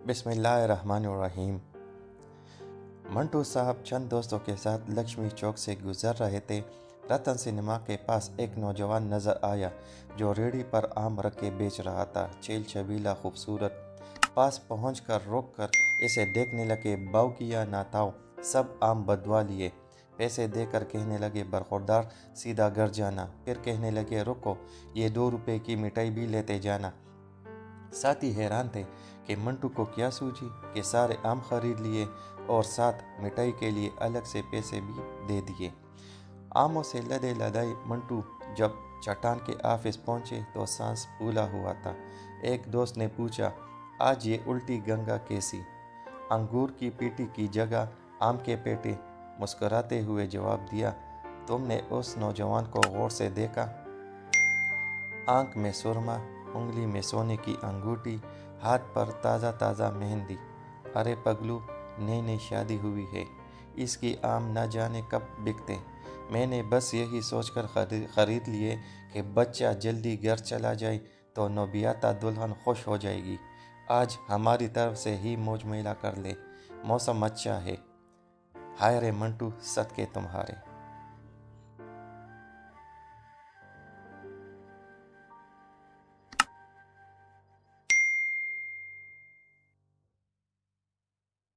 बिस्मिल्लाहिर्रहमानिर्रहीम। मंटू साहब चंद दोस्तों के साथ लक्ष्मी चौक से गुजर रहे थे। रतन सिनेमा के पास एक नौजवान नजर आया जो रेहड़ी पर आम रख के बेच रहा था। चेल छबीला खूबसूरत। पास पहुंचकर रोक कर इसे देखने लगे। बाऊ किया ना ताऊ, सब आम बदवा लिए। पैसे देकर कहने लगे बरखुरदार सीधा घर जाना। फिर कहने लगे रुको, ये 2 रुपए की मिठाई भी लेते जाना। साथी हैरान थे कि मंटू को क्या सूझी कि सारे आम खरीद लिए और साथ मिठाई के लिए अलग से पैसे भी दे दिए। आमों से लदे लदाई मंटू जब चट्टान के ऑफिस पहुंचे तो सांस फूला हुआ था। एक दोस्त ने पूछा, आज ये उल्टी गंगा कैसी? अंगूर की पीटी की जगह आम के पेटे। मुस्कुराते हुए जवाब दिया, तुमने उस नौजवान को गौर से देखा? आंख में सुरमा, उंगली में सोने की अंगूठी, हाथ पर ताज़ा ताज़ा मेहंदी। अरे पगलू, नई नई शादी हुई है, इसकी आम न जाने कब बिकते। मैंने बस यही सोचकर खरीद लिए कि बच्चा जल्दी घर चला जाए तो नौबियाता दुल्हन खुश हो जाएगी। आज हमारी तरफ से ही मौज मेला कर ले, मौसम अच्छा है। हाय रे मंटू, सदके तुम्हारे।